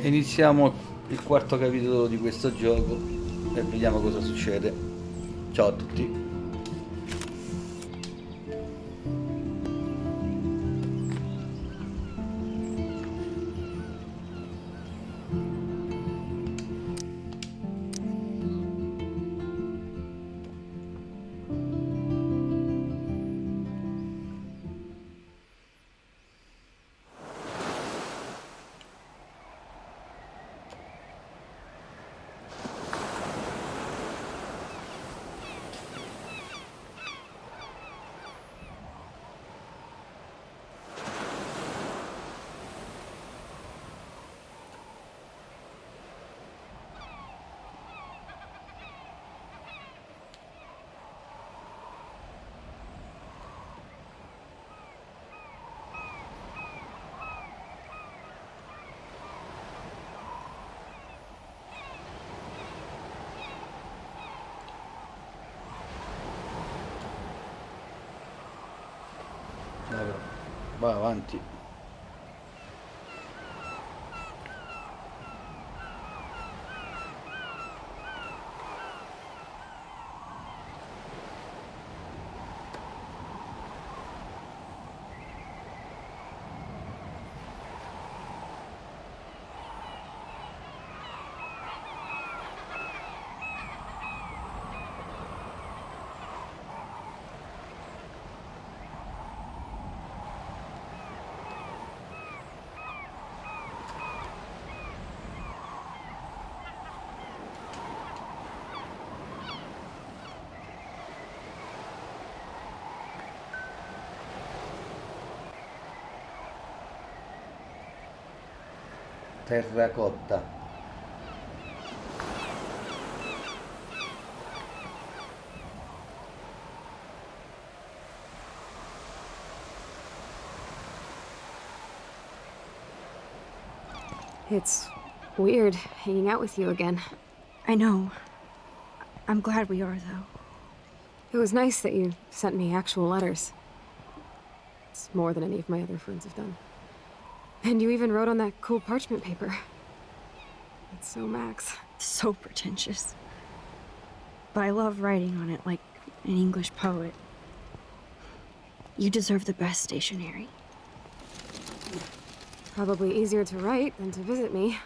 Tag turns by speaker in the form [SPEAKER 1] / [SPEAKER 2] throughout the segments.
[SPEAKER 1] Iniziamo il quarto capitolo di questo gioco e vediamo cosa succede. Ciao a tutti. Dai, però. Vai avanti. Terracotta.
[SPEAKER 2] It's weird hanging out with you again.
[SPEAKER 3] I know. I'm glad we are, though.
[SPEAKER 2] It was nice that you sent me actual letters. It's more than any of my other friends have done. And you even wrote on that cool parchment paper. It's so Max.
[SPEAKER 3] So pretentious. But I love writing on it like an English poet. You deserve the best stationery.
[SPEAKER 2] Probably easier to write than to visit me.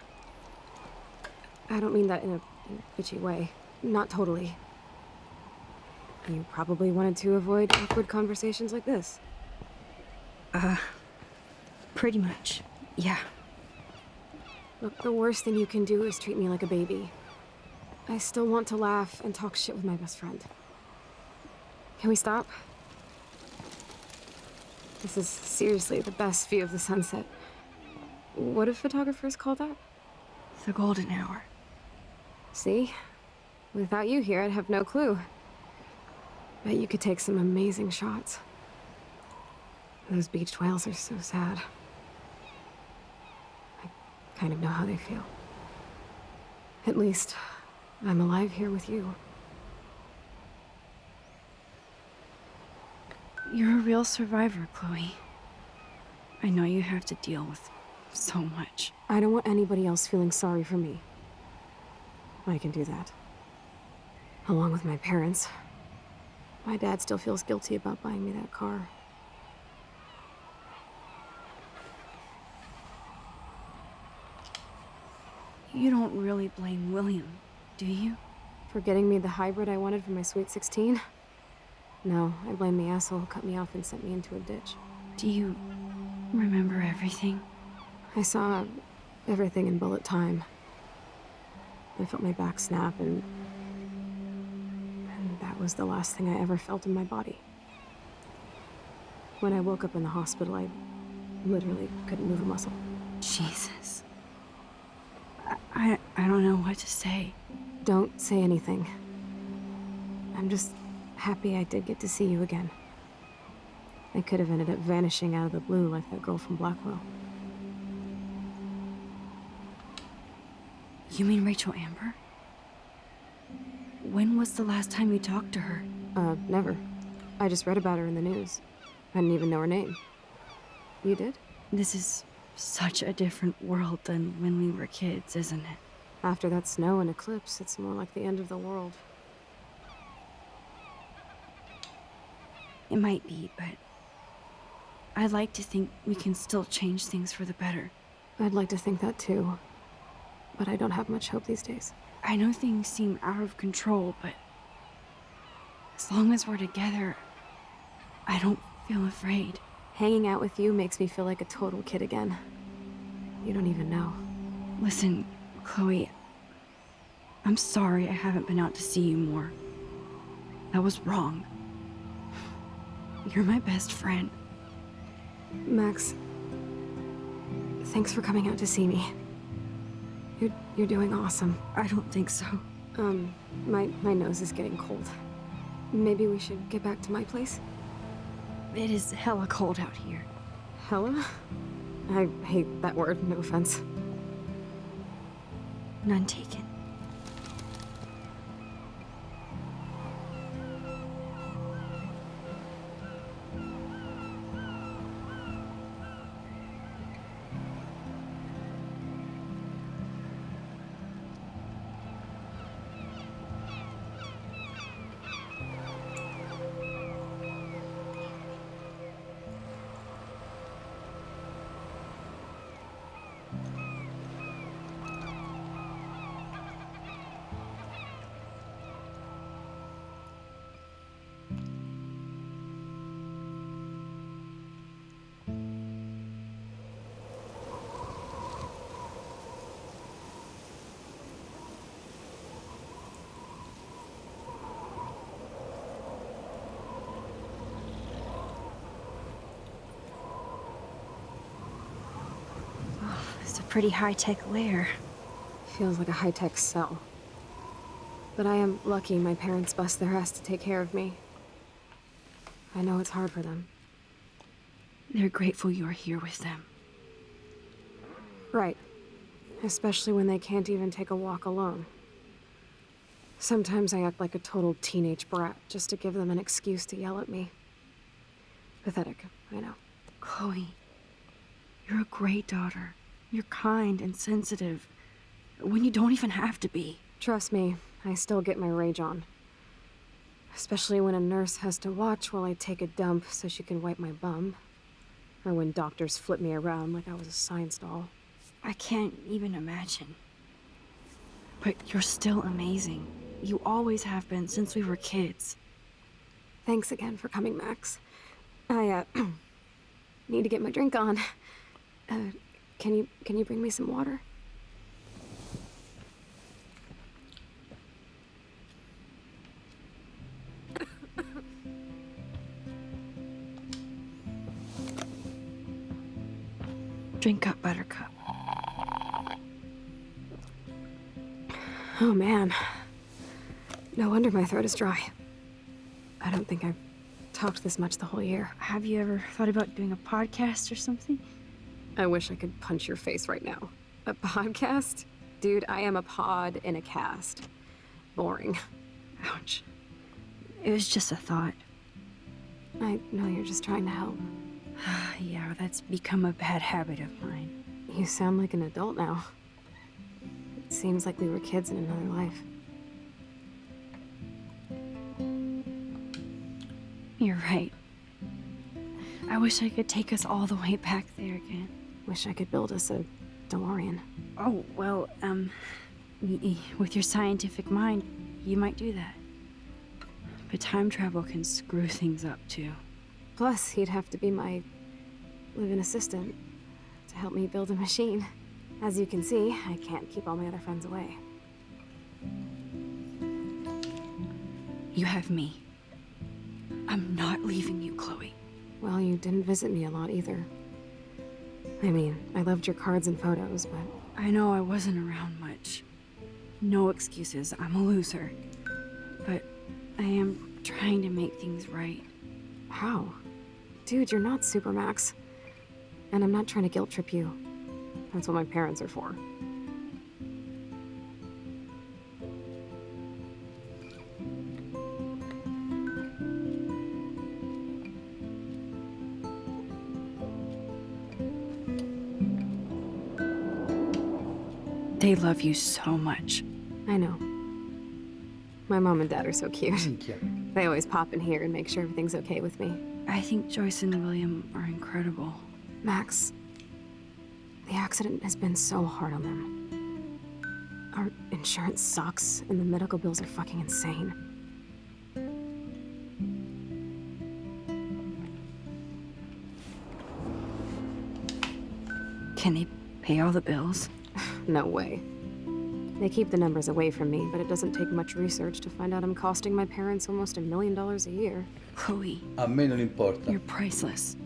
[SPEAKER 2] I don't mean that in a bitchy way. Not totally. You probably wanted to avoid awkward conversations like this.
[SPEAKER 3] Pretty much. Yeah.
[SPEAKER 2] Look, the worst thing you can do is treat me like a baby. I still want to laugh and talk shit with my best friend. Can we stop? This is seriously the best view of the sunset. What do photographers call that?
[SPEAKER 3] The golden hour.
[SPEAKER 2] See? Without you here, I'd have no clue. Bet you could take some amazing shots. Those beached whales are so sad. I kind of know how they feel. At least, I'm alive here with you.
[SPEAKER 3] You're a real survivor, Chloe. I know you have to deal with so much.
[SPEAKER 2] I don't want anybody else feeling sorry for me. I can do that. Along with my parents. My dad still feels guilty about buying me that car.
[SPEAKER 3] You don't really blame William, do you?
[SPEAKER 2] For getting me the hybrid I wanted for my Sweet 16? No, I blame the asshole who cut me off and sent me into a ditch.
[SPEAKER 3] Do you remember everything?
[SPEAKER 2] I saw everything in bullet time. I felt my back snap, and that was the last thing I ever felt in my body. When I woke up in the hospital, I literally couldn't move a muscle.
[SPEAKER 3] Jesus. I don't know what to say.
[SPEAKER 2] Don't say anything. I'm just happy I did get to see you again. I could have ended up vanishing out of the blue like that girl from Blackwell.
[SPEAKER 3] You mean Rachel Amber? When was the last time you talked to her?
[SPEAKER 2] Never. I just read about her in the news. I didn't even know her name. You did?
[SPEAKER 3] This is such a different world than when we were kids, isn't it?
[SPEAKER 2] After that snow and eclipse, it's more like the end of the world.
[SPEAKER 3] It might be, but I'd like to think we can still change things for the better.
[SPEAKER 2] I'd like to think that too, but I don't have much hope these days.
[SPEAKER 3] I know things seem out of control, but as long as we're together, I don't feel afraid.
[SPEAKER 2] Hanging out with you makes me feel like a total kid again. You don't even know.
[SPEAKER 3] Listen, Chloe, I'm sorry I haven't been out to see you more. That was wrong. You're my best friend.
[SPEAKER 2] Max, thanks for coming out to see me. You're doing awesome.
[SPEAKER 3] I don't think so.
[SPEAKER 2] My nose is getting cold. Maybe we should get back to my place?
[SPEAKER 3] It is hella cold out here.
[SPEAKER 2] Hella? I hate that word, no offense.
[SPEAKER 3] None taken. It's a pretty high-tech lair.
[SPEAKER 2] Feels like a high-tech cell. But I am lucky my parents bust their ass to take care of me. I know it's hard for them.
[SPEAKER 3] They're grateful you're here with them.
[SPEAKER 2] Right. Especially when they can't even take a walk alone. Sometimes I act like a total teenage brat just to give them an excuse to yell at me. Pathetic, I know.
[SPEAKER 3] Chloe, you're a great daughter. You're kind and sensitive, when you don't even have to be.
[SPEAKER 2] Trust me, I still get my rage on. Especially when a nurse has to watch while I take a dump so she can wipe my bum. Or when doctors flip me around like I was a science doll.
[SPEAKER 3] I can't even imagine. But you're still amazing. You always have been since we were kids.
[SPEAKER 2] Thanks again for coming, Max. I, need to get my drink on. Can you bring me some water?
[SPEAKER 3] Drink up, Buttercup.
[SPEAKER 2] Oh man. No wonder my throat is dry. I don't think I've talked this much the whole year.
[SPEAKER 3] Have you ever thought about doing a podcast or something?
[SPEAKER 2] I wish I could punch your face right now. A podcast? Dude, I am a pod in a cast. Boring.
[SPEAKER 3] Ouch. It was just a thought.
[SPEAKER 2] I know you're just trying to help.
[SPEAKER 3] Yeah, that's become a bad habit of mine.
[SPEAKER 2] You sound like an adult now. It seems like we were kids in another life.
[SPEAKER 3] You're right. I wish I could take us all the way back there again.
[SPEAKER 2] Wish I could build us a DeLorean.
[SPEAKER 3] Oh, well, with your scientific mind, you might do that. But time travel can screw things up, too.
[SPEAKER 2] Plus, he'd have to be my live-in assistant to help me build a machine. As you can see, I can't keep all my other friends away.
[SPEAKER 3] You have me. I'm not leaving you, Chloe.
[SPEAKER 2] Well, you didn't visit me a lot either. I mean, I loved your cards and photos, but...
[SPEAKER 3] I know I wasn't around much. No excuses, I'm a loser. But I am trying to make things right.
[SPEAKER 2] How? Dude, you're not Supermax. And I'm not trying to guilt trip you. That's what my parents are for.
[SPEAKER 3] They love you so much.
[SPEAKER 2] I know. My mom and dad are so cute.
[SPEAKER 1] Minchia.
[SPEAKER 2] They always pop in here and make sure everything's okay with me.
[SPEAKER 3] I think Joyce and William are incredible.
[SPEAKER 2] Max, the accident has been so hard on them. Our insurance sucks, and the medical bills are fucking insane.
[SPEAKER 3] Can they pay all the bills?
[SPEAKER 2] No way. They keep the numbers away from me, but it doesn't take much research to find out I'm costing my parents almost $1 million a year.
[SPEAKER 3] Chloe,
[SPEAKER 1] A me non importa.
[SPEAKER 3] you're priceless.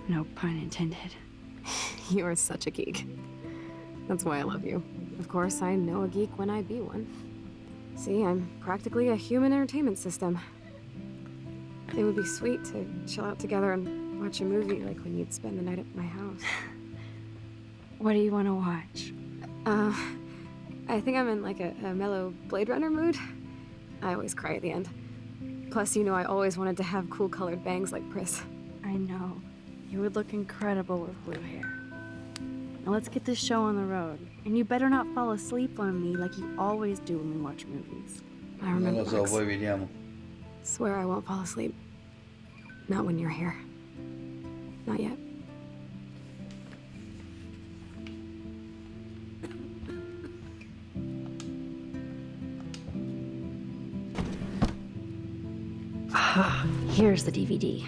[SPEAKER 3] No pun intended.
[SPEAKER 2] You are such a geek. That's why I love you. Of course, I know a geek when I be one. See, I'm practically a human entertainment system. It would be sweet to chill out together and watch a movie like when you'd spend the night at my house.
[SPEAKER 3] What do you want to watch?
[SPEAKER 2] I think I'm in like a mellow Blade Runner mood. I always cry at the end. Plus, you know I always wanted to have cool colored bangs like Pris.
[SPEAKER 3] I know. You would look incredible with blue hair. Now let's get this show on the road. And you better not fall asleep on me like you always do when we watch movies.
[SPEAKER 2] I
[SPEAKER 1] Non
[SPEAKER 2] remember,
[SPEAKER 1] lo so,
[SPEAKER 2] Max.
[SPEAKER 1] poi vediamo.
[SPEAKER 2] Swear I won't fall asleep. Not when you're here. Not yet.
[SPEAKER 3] Here's the DVD.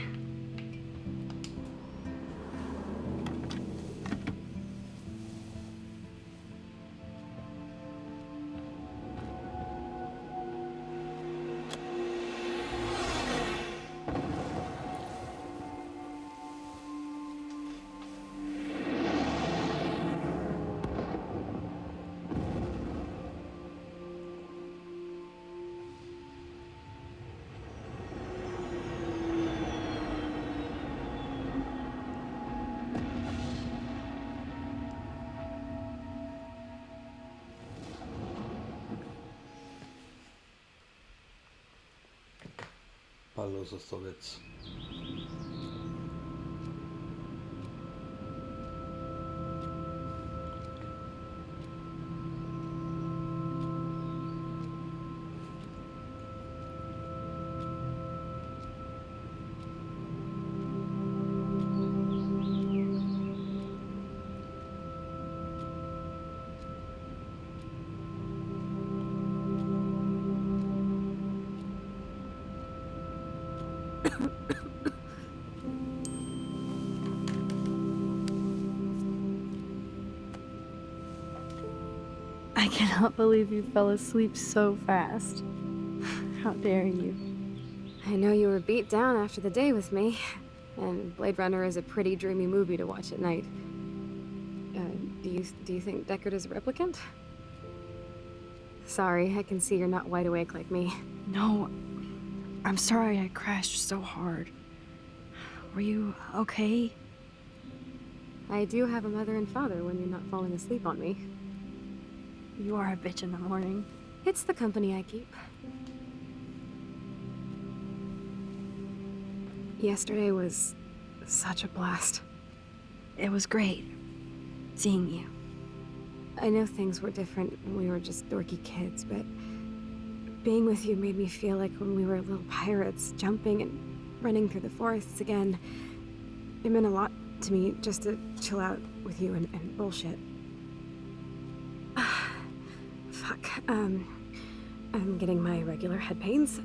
[SPEAKER 1] Palloso sto pezzo.
[SPEAKER 3] I cannot believe you fell asleep so fast. How dare you?
[SPEAKER 2] I know you were beat down after the day with me, and Blade Runner is a pretty dreamy movie to watch at night. Do you think Deckard is a replicant? Sorry, I can see you're not wide awake like me.
[SPEAKER 3] No, I'm sorry I crashed so hard. Were you okay?
[SPEAKER 2] I do have a mother and father when you're not falling asleep on me.
[SPEAKER 3] You are a bitch in the morning.
[SPEAKER 2] It's the company I keep. Yesterday was such a blast.
[SPEAKER 3] It was great seeing you.
[SPEAKER 2] I know things were different when we were just dorky kids, but being with you made me feel like when we were little pirates, jumping and running through the forests again. It meant a lot to me just to chill out with you and bullshit. Fuck. I'm getting my regular head pains.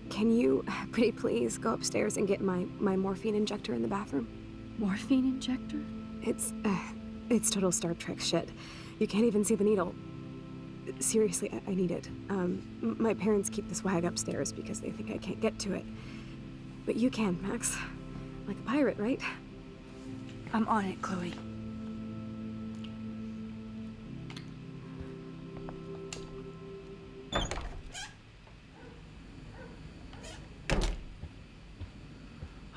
[SPEAKER 2] Can you, pretty please, go upstairs and get my morphine injector in the bathroom?
[SPEAKER 3] Morphine injector?
[SPEAKER 2] It's total Star Trek shit. You can't even see the needle. Seriously, I need it. My parents keep the swag upstairs because they think I can't get to it. But you can, Max. Like a pirate, right?
[SPEAKER 3] I'm on it, Chloe.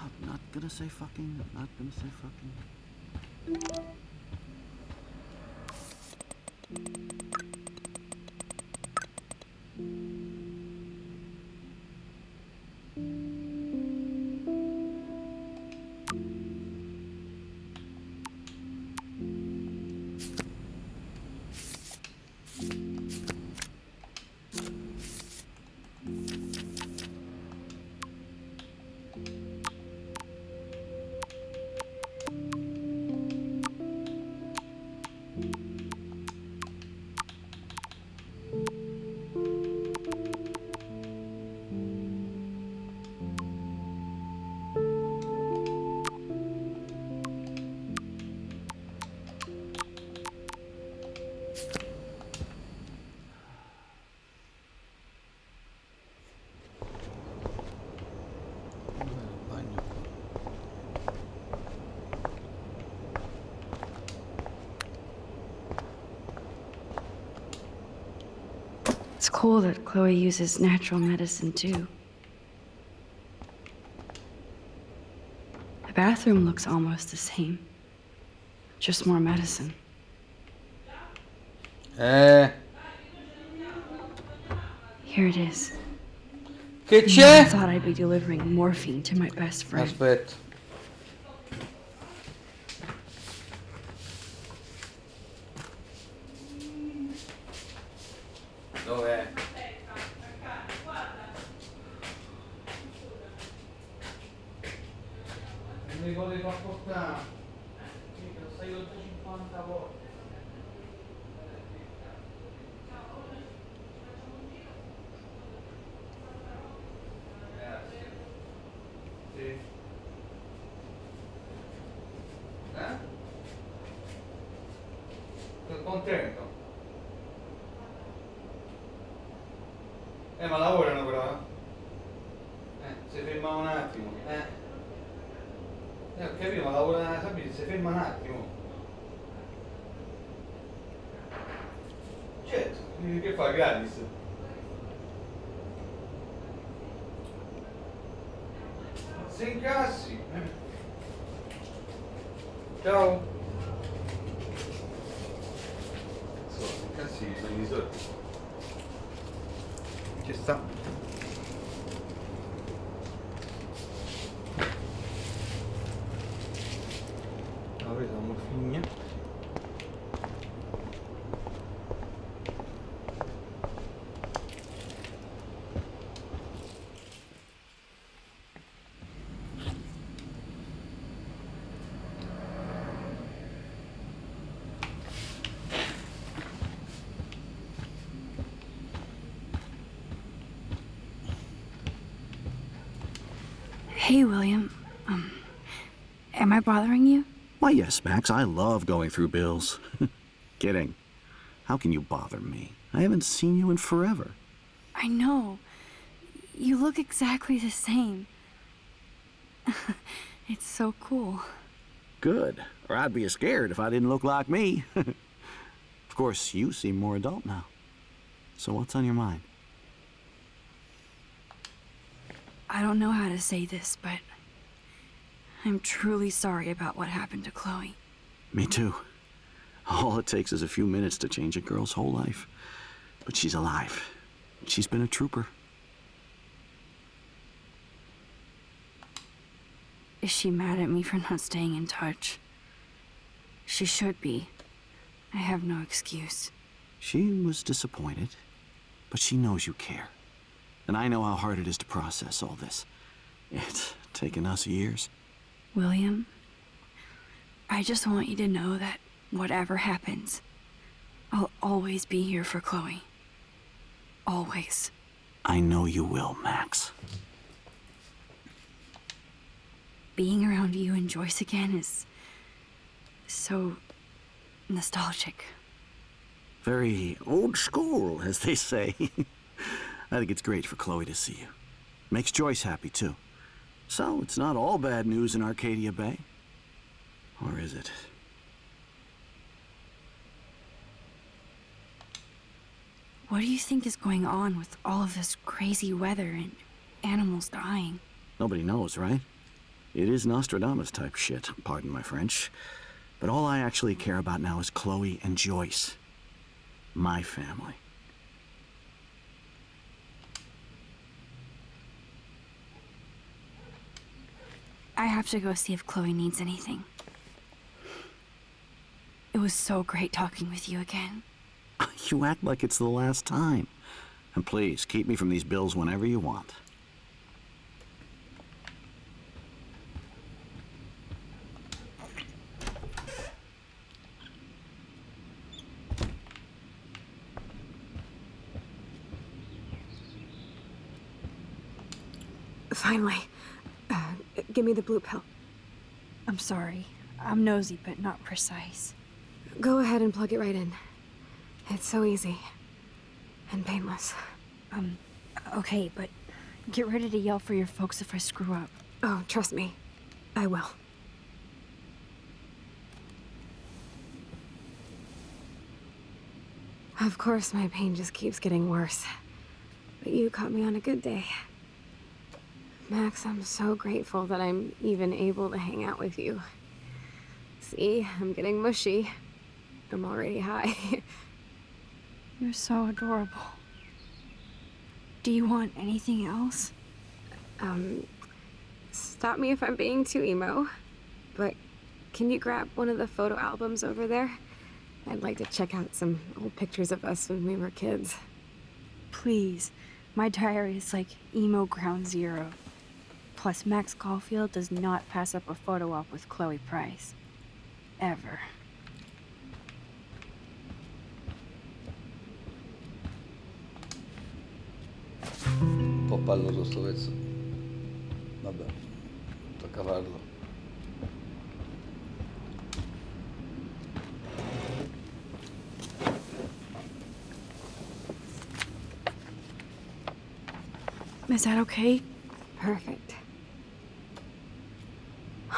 [SPEAKER 4] I'm not gonna say fucking. I'm not gonna say fucking.
[SPEAKER 3] It's cool that Chloe uses natural medicine too. The bathroom looks almost the same. Just more medicine.
[SPEAKER 1] Eh,
[SPEAKER 3] Here it is.
[SPEAKER 1] che
[SPEAKER 3] I
[SPEAKER 1] c'è?
[SPEAKER 3] thought I'd be delivering morphine to my best friend.
[SPEAKER 1] Aspetta. Dov'è? Non mi volevi far portare. Sì, te lo stai 50 volte. Grazie. Sì. Sono contento. Ma lavorano però. Si ferma un attimo. Ho capito, ma lavora, sapete, si ferma un attimo. Certo, che fa gratis? Se incassi. Ciao. Se incassi sono i soldi. Ci sta. Ho preso la morfina.
[SPEAKER 3] Hey, William. Am I bothering you?
[SPEAKER 4] Why, yes, Max, I love going through bills. Kidding. How can you bother me? I haven't seen you in forever.
[SPEAKER 3] I know. You look exactly the same. It's so cool.
[SPEAKER 4] Good. Or I'd be scared if I didn't look like me. Of course, you seem more adult now. So what's on your mind?
[SPEAKER 3] I don't know how to say this, but I'm truly sorry about what happened to Chloe.
[SPEAKER 4] Me too. All it takes is a few minutes to change a girl's whole life. But she's alive. She's been a trooper.
[SPEAKER 3] Is she mad at me for not staying in touch? She should be. I have no excuse.
[SPEAKER 4] She was disappointed, but she knows you care. And I know how hard it is to process all this. It's taken us years.
[SPEAKER 3] William, I just want you to know that whatever happens, I'll always be here for Chloe. Always.
[SPEAKER 4] I know you will, Max.
[SPEAKER 3] Being around you and Joyce again is so nostalgic.
[SPEAKER 4] Very old school, as they say. I think it's great for Chloe to see you. Makes Joyce happy, too. So, it's not all bad news in Arcadia Bay. Or is it?
[SPEAKER 3] What do you think is going on with all of this crazy weather and animals dying?
[SPEAKER 4] Nobody knows, right? It is Nostradamus type shit, pardon my French. But all I actually care about now is Chloe and Joyce. My family.
[SPEAKER 3] I have to go see if Chloe needs anything. It was so great talking with you again.
[SPEAKER 4] You act like it's the last time. And please, keep me from these bills whenever you want.
[SPEAKER 2] Finally. Give me the blue pill.
[SPEAKER 3] I'm sorry. I'm nosy, but not precise.
[SPEAKER 2] Go ahead and plug it right in. It's so easy. And painless.
[SPEAKER 3] Okay, but get ready to yell for your folks if I screw up.
[SPEAKER 2] Oh, trust me. I will. Of course, my pain just keeps getting worse. But you caught me on a good day. Max, I'm so grateful that I'm even able to hang out with you. See, I'm getting mushy. I'm already high.
[SPEAKER 3] You're so adorable. Do you want anything else?
[SPEAKER 2] Stop me if I'm being too emo, but can you grab one of the photo albums over there? I'd like to check out some old pictures of us when we were kids.
[SPEAKER 3] Please. My diary is like emo ground zero. Plus, Max Caulfield does not pass up a photo op with Chloe Price. Ever.
[SPEAKER 1] Un po' palloso sto pezzo. Vabbè, tocca farlo.
[SPEAKER 3] Is that okay?
[SPEAKER 2] Perfect.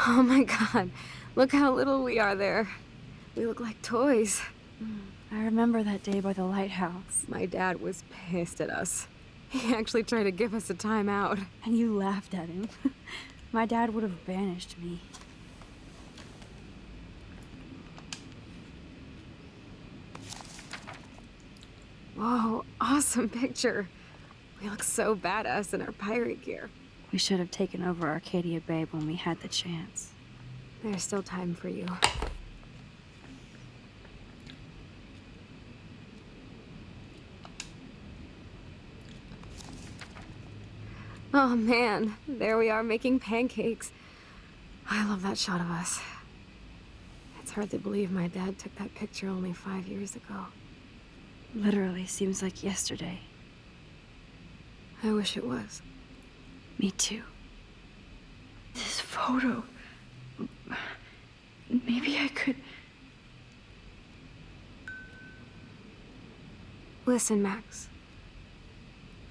[SPEAKER 2] Oh my god, look how little we are there. We look like toys.
[SPEAKER 3] I remember that day by the lighthouse.
[SPEAKER 2] My dad was pissed at us. He actually tried to give us a timeout.
[SPEAKER 3] And you laughed at him. My dad would have banished me.
[SPEAKER 2] Whoa, awesome picture. We look so badass in our pirate gear.
[SPEAKER 3] We should have taken over Arcadia Bay when we had the chance.
[SPEAKER 2] There's still time for you. Oh man, there we are making pancakes. I love that shot of us. It's hard to believe my dad took that picture only 5 years ago.
[SPEAKER 3] Literally seems like yesterday.
[SPEAKER 2] I wish it was.
[SPEAKER 3] Me too. This photo... Maybe I could...
[SPEAKER 2] Listen, Max.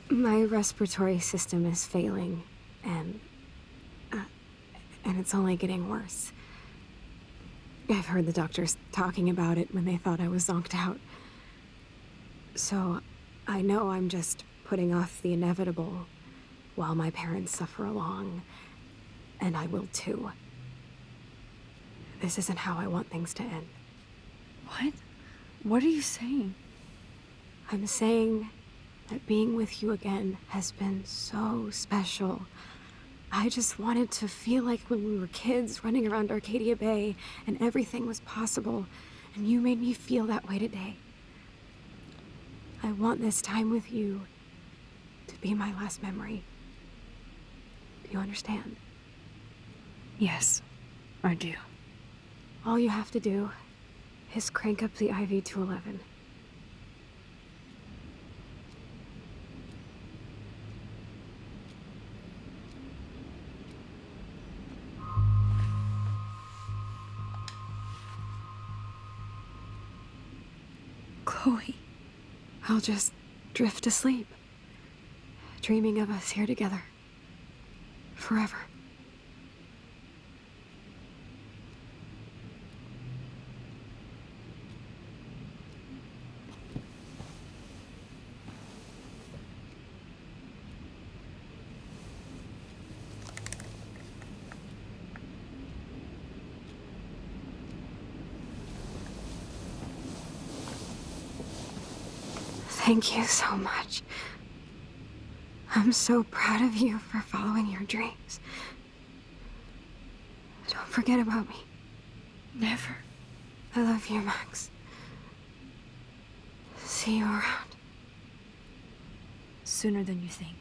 [SPEAKER 2] My respiratory system is failing, and it's only getting worse. I've heard the doctors talking about it when they thought I was zonked out. So, I know I'm just putting off the inevitable while my parents suffer along, and I will too. This isn't how I want things to end.
[SPEAKER 3] What? What are you saying?
[SPEAKER 2] I'm saying that being with you again has been so special. I just wanted to feel like when we were kids running around Arcadia Bay and everything was possible, and you made me feel that way today. I want this time with you to be my last memory. Do you understand?
[SPEAKER 3] Yes, I do.
[SPEAKER 2] All you have to do is crank up the IV to 11.
[SPEAKER 3] Chloe.
[SPEAKER 2] I'll just drift to sleep, dreaming of us here together. Forever. Thank you so much. I'm so proud of you for following your dreams. Don't forget about me.
[SPEAKER 3] Never.
[SPEAKER 2] I love you, Max. See you around.
[SPEAKER 3] Sooner than you think.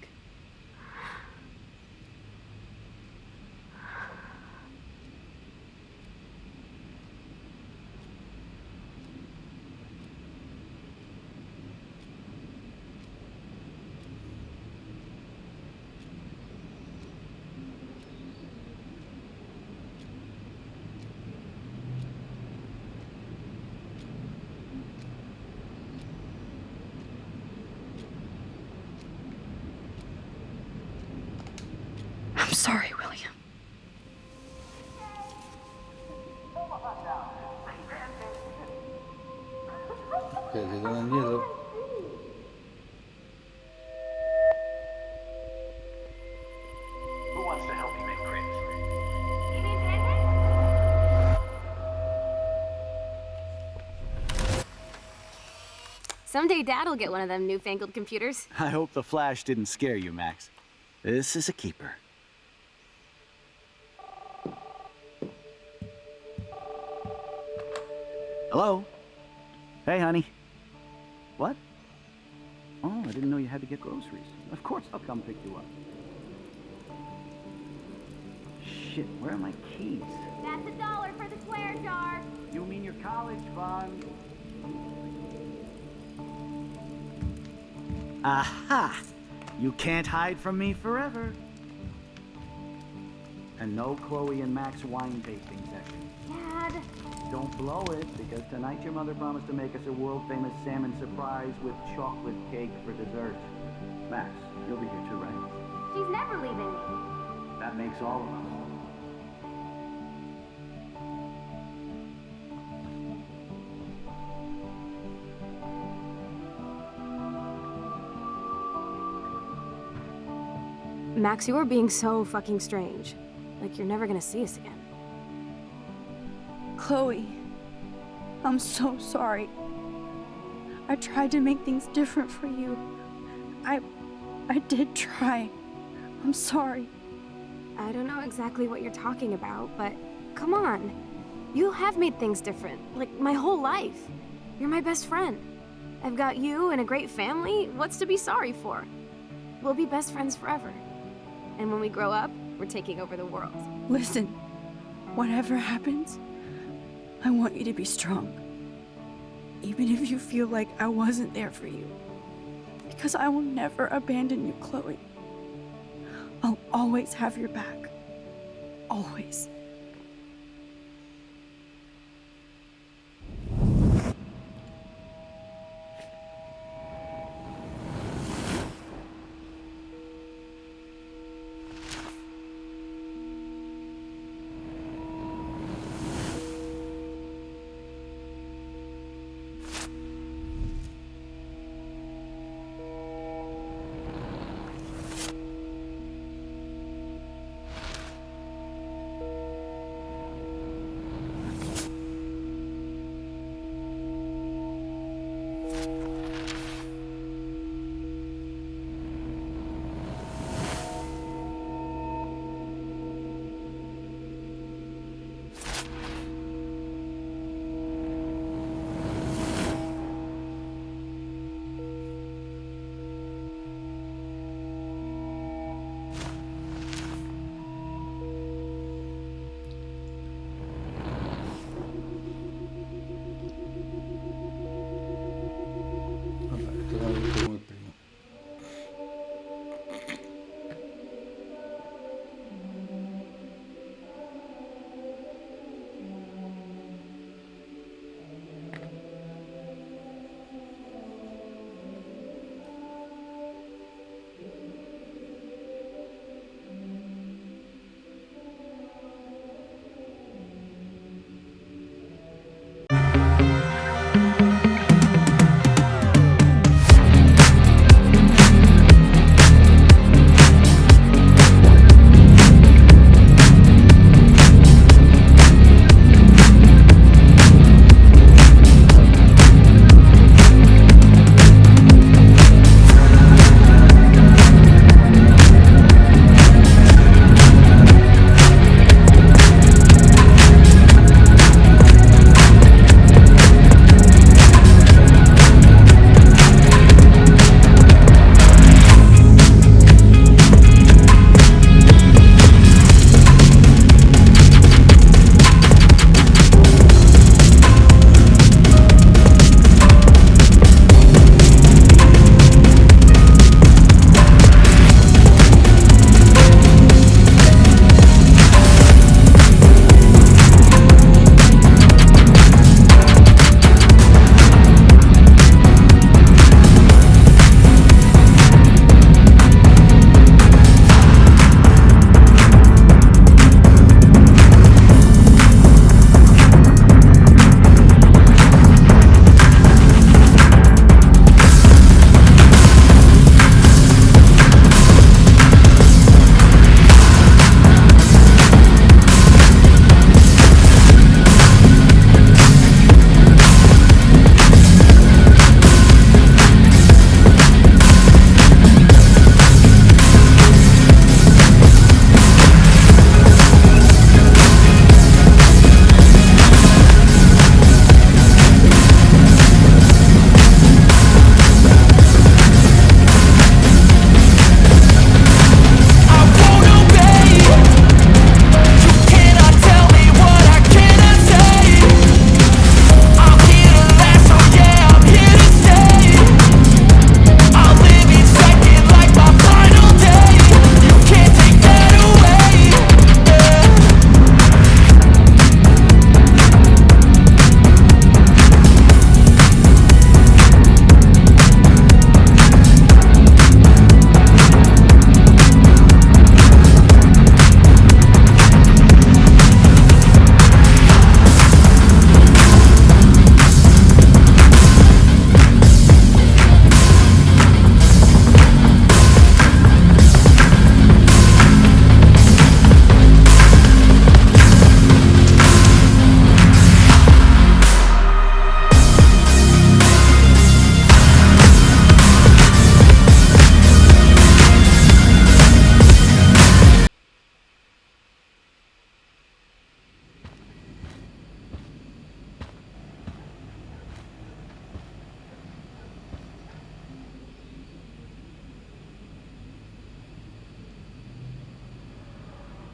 [SPEAKER 3] I'm sorry, William.
[SPEAKER 1] Ok. si torna indietro.
[SPEAKER 4] Who wants to help me make crepes?
[SPEAKER 2] You mean pancakes? Someday Dad'll get one of them newfangled computers.
[SPEAKER 4] I hope the flash didn't scare you, Max. This is a keeper. Hello? Hey, honey. What? Oh, I didn't know you had to get groceries. Of course I'll come pick you up. Shit, where are my keys?
[SPEAKER 2] That's $1 for the swear jar.
[SPEAKER 4] You mean your college fund? Aha! You can't hide from me forever. And no Chloe and Max wine tasting session.
[SPEAKER 2] Dad.
[SPEAKER 4] Don't blow it, because tonight your mother promised to make us a world-famous salmon surprise with chocolate cake for dessert. Max, you'll be here too, right?
[SPEAKER 2] She's never leaving me.
[SPEAKER 4] That makes all of us.
[SPEAKER 2] Max, you are being so fucking strange. Like you're never gonna see us again.
[SPEAKER 3] Chloe, I'm so sorry. I tried to make things different for you. I did try. I'm sorry.
[SPEAKER 2] I don't know exactly what you're talking about, but come on. You have made things different, like my whole life. You're my best friend. I've got you and a great family. What's to be sorry for? We'll be best friends forever. And when we grow up, we're taking over the world.
[SPEAKER 3] Listen, whatever happens, I want you to be strong. Even if you feel like I wasn't there for you. Because I will never abandon you, Chloe. I'll always have your back. Always.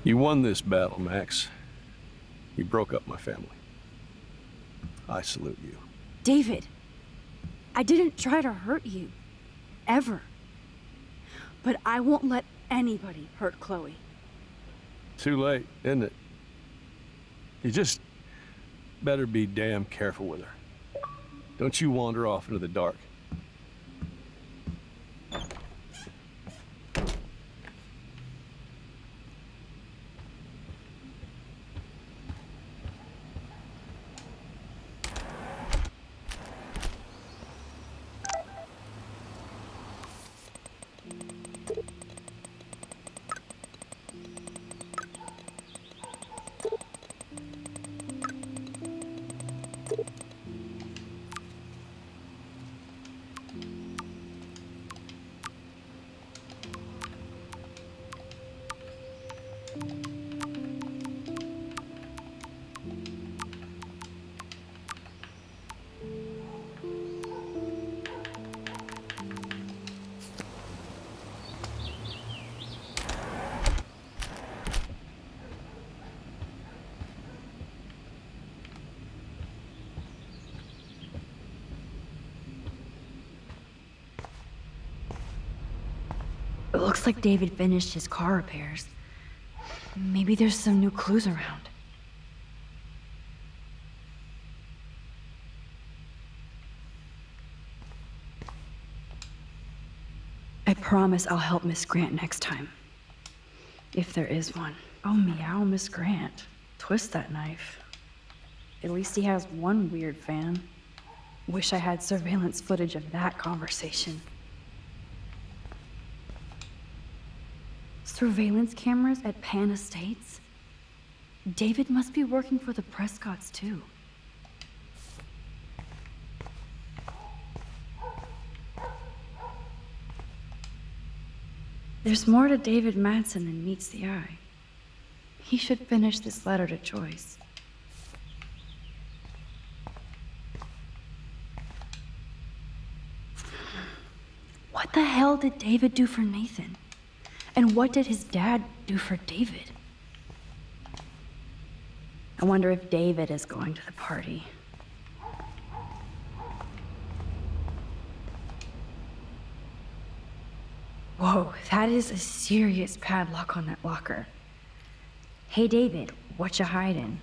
[SPEAKER 5] You won this battle, Max. You broke up my family. I salute you.
[SPEAKER 3] David, I didn't try to hurt you. Ever. But I won't let anybody hurt Chloe.
[SPEAKER 5] Too late, isn't it? You just better be damn careful with her. Don't you wander off into the dark.
[SPEAKER 3] It looks like David finished his car repairs. Maybe there's some new clues around. I promise I'll help Miss Grant next time. If there is one. Oh, meow, Miss Grant. Twist that knife. At least he has one weird fan. Wish I had surveillance footage of that conversation. Surveillance cameras at Pan Estates? David must be working for the Prescotts, too. There's more to David Madsen than meets the eye. He should finish this letter to Joyce. What the hell did David do for Nathan? And what did his dad do for David? I wonder if David is going to the party. Whoa, that is a serious padlock on that locker. Hey, David, what you hiding?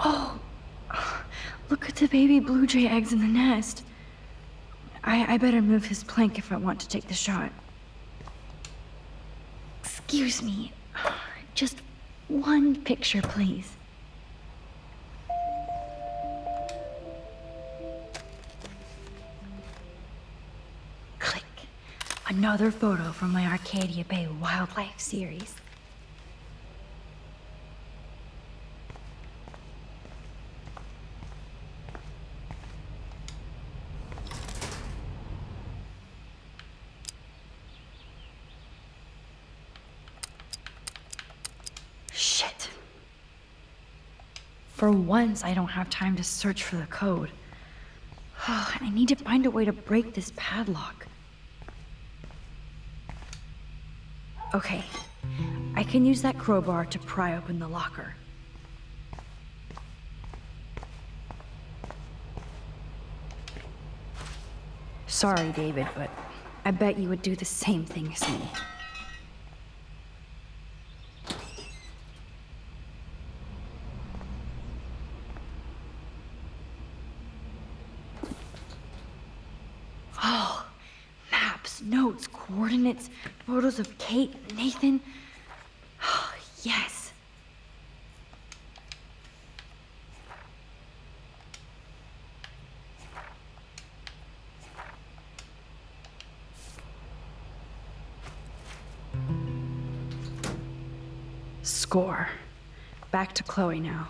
[SPEAKER 3] Oh, look at the baby blue jay eggs in the nest. I better move his plank if I want to take the shot. Excuse me. Just one picture, please. Click. Another photo from my Arcadia Bay wildlife series. Shit. For once, I don't have time to search for the code. I need to find a way to break this padlock. Okay, I can use that crowbar to pry open the locker. Sorry, David, but I bet you would do the same thing as me. Oh, maps, notes, coordinates, photos of Kate, Nathan. Oh, yes. Score. Back to Chloe now.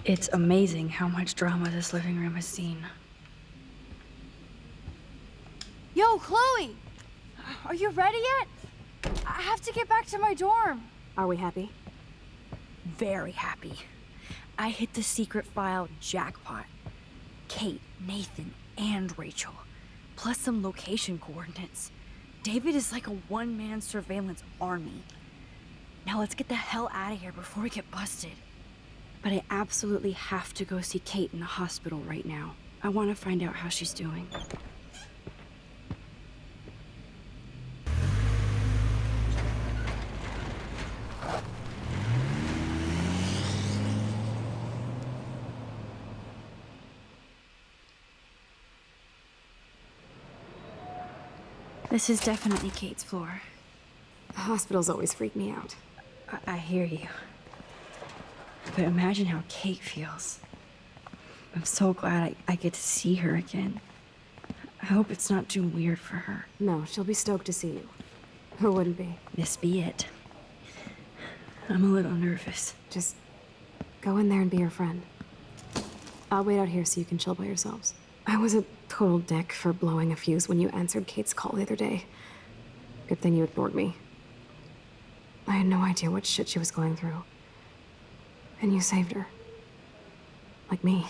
[SPEAKER 3] It's amazing how much drama this living room has seen.
[SPEAKER 6] Yo, Chloe! Are you ready yet? I have to get back to my dorm.
[SPEAKER 2] Are we happy?
[SPEAKER 3] Very happy. I hit the secret file jackpot. Kate, Nathan, and Rachel. Plus some location coordinates. David is like a one-man surveillance army. Now let's get the hell out of here before we get busted. But I absolutely have to go see Kate in the hospital right now. I want to find out how she's doing. This is definitely Kate's floor.
[SPEAKER 2] The hospitals always freak me out.
[SPEAKER 3] I hear you. But imagine how Kate feels. I'm so glad I get to see her again. I hope it's not too weird for her.
[SPEAKER 2] No, she'll be stoked to see you. Who wouldn't be?
[SPEAKER 3] This be it. I'm a little nervous.
[SPEAKER 2] Just go in there and be your friend. I'll wait out here so you can chill by yourselves. I was a total dick for blowing a fuse when you answered Kate's call the other day. Good thing you ignored me. I had no idea what shit she was going through. And you saved her. Like me.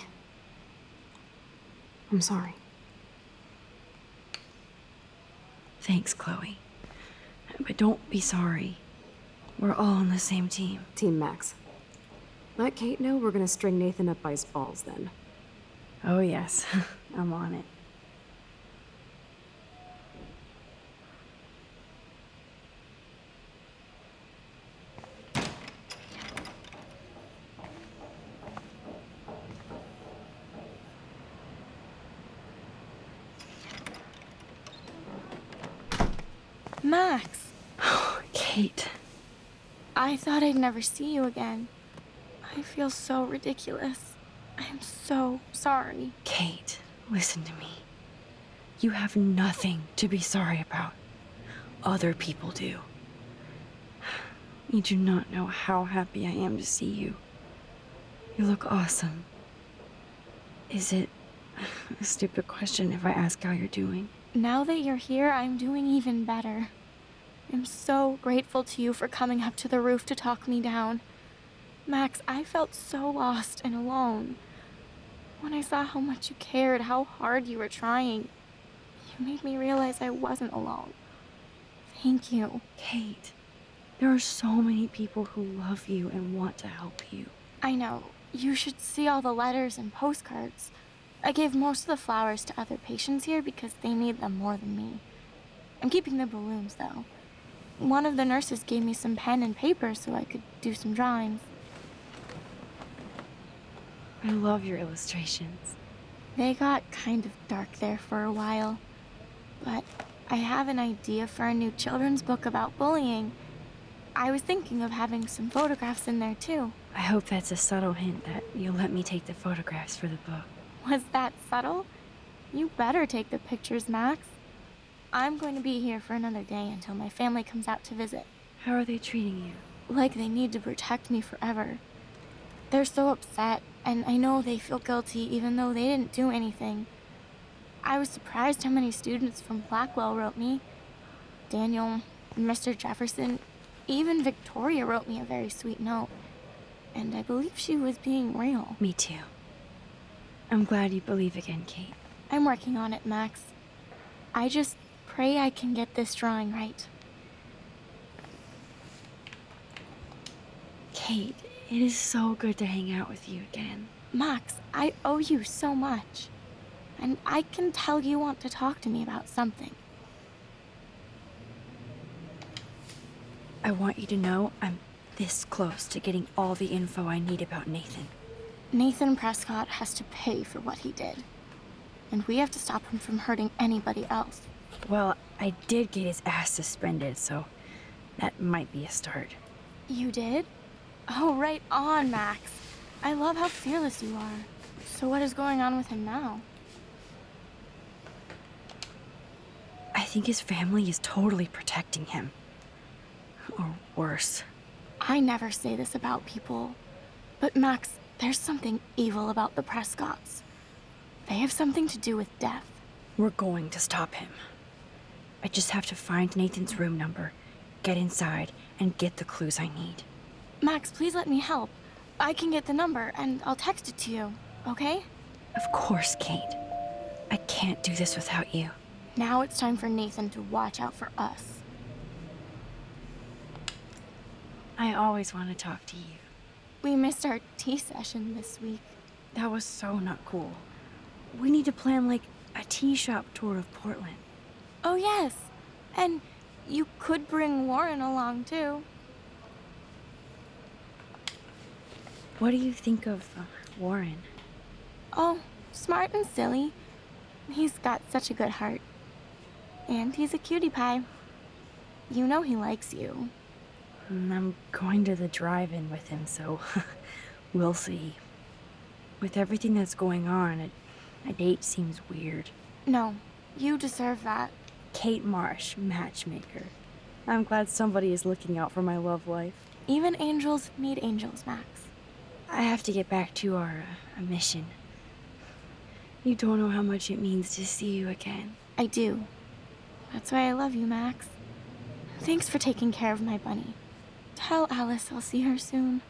[SPEAKER 2] I'm sorry.
[SPEAKER 3] Thanks, Chloe. But don't be sorry. We're all on the same team.
[SPEAKER 2] Team Max. Let Kate know we're gonna string Nathan up by his balls then.
[SPEAKER 3] Oh yes, I'm on it.
[SPEAKER 6] Max,
[SPEAKER 3] Kate.
[SPEAKER 6] I thought I'd never see you again. I feel so ridiculous. I'm so sorry.
[SPEAKER 3] Kate, listen to me. You have nothing to be sorry about. Other people do. You do not know how happy I am to see you. You look awesome. Is it a stupid question if I ask how you're doing?
[SPEAKER 6] Now that you're here, I'm doing even better. I'm so grateful to you for coming up to the roof to talk me down. Max, I felt so lost and alone. When I saw how much you cared, how hard you were trying, you made me realize I wasn't alone. Thank you.
[SPEAKER 3] Kate, there are so many people who love you and want to help you.
[SPEAKER 6] I know. You should see all the letters and postcards. I gave most of the flowers to other patients here because they need them more than me. I'm keeping the balloons, though. One of the nurses gave me some pen and paper so I could do some drawings.
[SPEAKER 3] I love your illustrations.
[SPEAKER 6] They got kind of dark there for a while. But I have an idea for a new children's book about bullying. I was thinking of having some photographs in there, too.
[SPEAKER 3] I hope that's a subtle hint that you'll let me take the photographs for the book.
[SPEAKER 6] Was that subtle? You better take the pictures, Max. I'm going to be here for another day until my family comes out to visit.
[SPEAKER 3] How are they treating you?
[SPEAKER 6] Like they need to protect me forever. They're so upset, and I know they feel guilty even though they didn't do anything. I was surprised how many students from Blackwell wrote me. Daniel, Mr. Jefferson, even Victoria wrote me a very sweet note. And I believe she was being real.
[SPEAKER 3] Me too. I'm glad you believe again, Kate.
[SPEAKER 6] I'm working on it, Max. I just pray I can get this drawing right.
[SPEAKER 3] Kate, it is so good to hang out with you again.
[SPEAKER 6] Max, I owe you so much. And I can tell you want to talk to me about something.
[SPEAKER 3] I want you to know I'm this close to getting all the info I need about Nathan.
[SPEAKER 6] Nathan Prescott has to pay for what he did. And we have to stop him from hurting anybody else.
[SPEAKER 3] Well, I did get his ass suspended, so that might be a start.
[SPEAKER 6] You did? Oh, right on, Max. I love how fearless you are. So what is going on with him now?
[SPEAKER 3] I think his family is totally protecting him. Or worse.
[SPEAKER 6] I never say this about people. But Max, There's something evil about the Prescotts. They have something to do with death.
[SPEAKER 3] We're going to stop him. I just have to find Nathan's room number, get inside, and get the clues I need.
[SPEAKER 6] Max, please let me help. I can get the number, and I'll text it to you, okay?
[SPEAKER 3] Of course, Kate. I can't do this without you.
[SPEAKER 6] Now it's time for Nathan to watch out for us.
[SPEAKER 3] I always want to talk to you.
[SPEAKER 6] We missed our tea session this week.
[SPEAKER 3] That was so not cool. We need to plan, like, a tea shop tour of Portland.
[SPEAKER 6] Oh, yes. And you could bring Warren along, too.
[SPEAKER 3] What do you think of Warren?
[SPEAKER 6] Oh, smart and silly. He's got such a good heart. And he's a cutie pie. You know he likes you.
[SPEAKER 3] I'm going to the drive-in with him, so we'll see. With everything that's going on, a date seems weird.
[SPEAKER 6] No, you deserve that.
[SPEAKER 3] Kate Marsh, matchmaker. I'm glad somebody is looking out for my love life.
[SPEAKER 6] Even angels need angels, Max.
[SPEAKER 3] I have to get back to our mission. You don't know how much it means to see you again.
[SPEAKER 6] I do. That's why I love you, Max. Thanks for taking care of my bunny. Tell Alice I'll see her soon.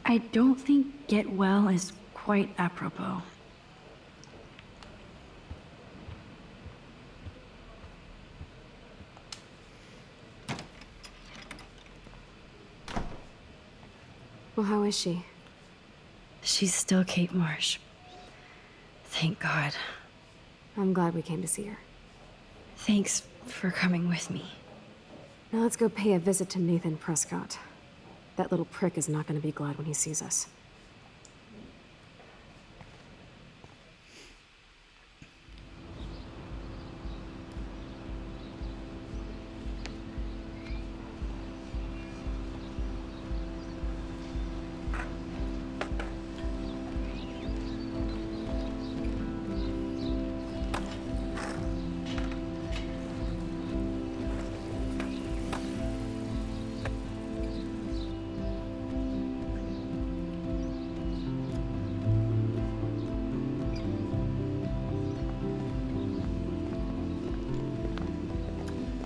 [SPEAKER 3] I don't think get well is quite apropos.
[SPEAKER 2] Well, how is she?
[SPEAKER 3] She's still Kate Marsh. Thank God.
[SPEAKER 2] I'm glad we came to see her.
[SPEAKER 3] Thanks for coming with me.
[SPEAKER 2] Now let's go pay a visit to Nathan Prescott. That little prick is not going to be glad when he sees us.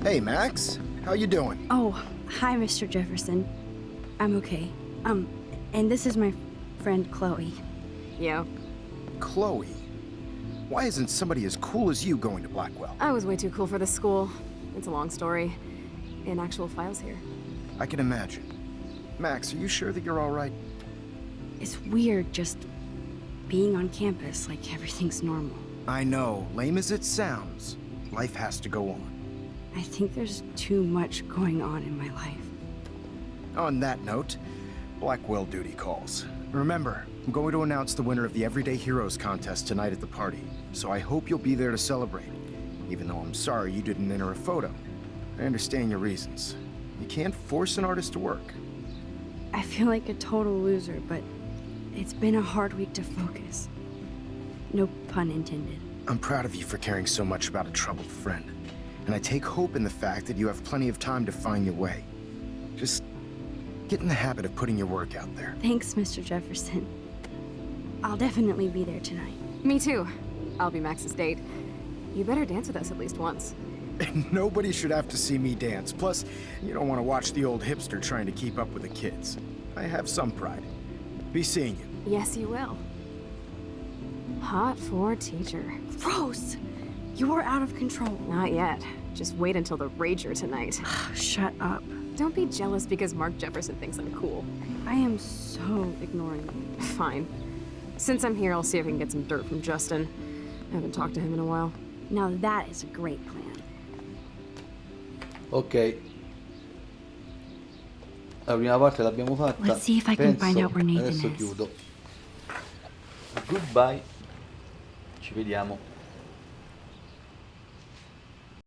[SPEAKER 7] Hey, Max. How you doing?
[SPEAKER 3] Oh, hi, Mr. Jefferson. I'm okay. And this is my friend Chloe.
[SPEAKER 2] Yo,
[SPEAKER 7] Chloe. Why isn't somebody as cool as you going to Blackwell?
[SPEAKER 2] I was way too cool for this school. It's a long story. In actual files here.
[SPEAKER 7] I can imagine. Max, are you sure that you're all right?
[SPEAKER 3] It's weird just being on campus like everything's normal.
[SPEAKER 7] I know, lame as it sounds, life has to go on.
[SPEAKER 3] I think there's too much going on in my life.
[SPEAKER 7] On that note, Blackwell duty calls. Remember, I'm going to announce the winner of the Everyday Heroes contest tonight at the party, so I hope you'll be there to celebrate, even though I'm sorry you didn't enter a photo. I understand your reasons. You can't force an artist to work.
[SPEAKER 3] I feel like a total loser, but it's been a hard week to focus. No pun intended.
[SPEAKER 7] I'm proud of you for caring so much about a troubled friend, and I take hope in the fact that you have plenty of time to find your way. Just get in the habit of putting your work out there.
[SPEAKER 3] Thanks, Mr. Jefferson. I'll definitely be there tonight.
[SPEAKER 2] Me too. I'll be Max's date. You better dance with us at least once.
[SPEAKER 7] Nobody should have to see me dance. Plus, you don't want to watch the old hipster trying to keep up with the kids. I have some pride. Be seeing you.
[SPEAKER 2] Yes, you will. Hot for teacher.
[SPEAKER 3] Rose! You are out of control.
[SPEAKER 2] Not yet. Just wait until the rager tonight.
[SPEAKER 3] Shut up.
[SPEAKER 2] Don't be jealous because Mark Jefferson thinks I'm cool.
[SPEAKER 3] I am so ignoring you.
[SPEAKER 2] Fine. Since I'm here, I'll see if I can get some dirt from Justin. I haven't talked to him in a while.
[SPEAKER 3] Now that is a great plan.
[SPEAKER 1] Ok. La prima parte l'abbiamo fatta.
[SPEAKER 3] Let's see if I can
[SPEAKER 1] Penso.
[SPEAKER 3] find out where Nathan
[SPEAKER 1] Adesso
[SPEAKER 3] is.
[SPEAKER 1] chiudo. Goodbye. Ci vediamo.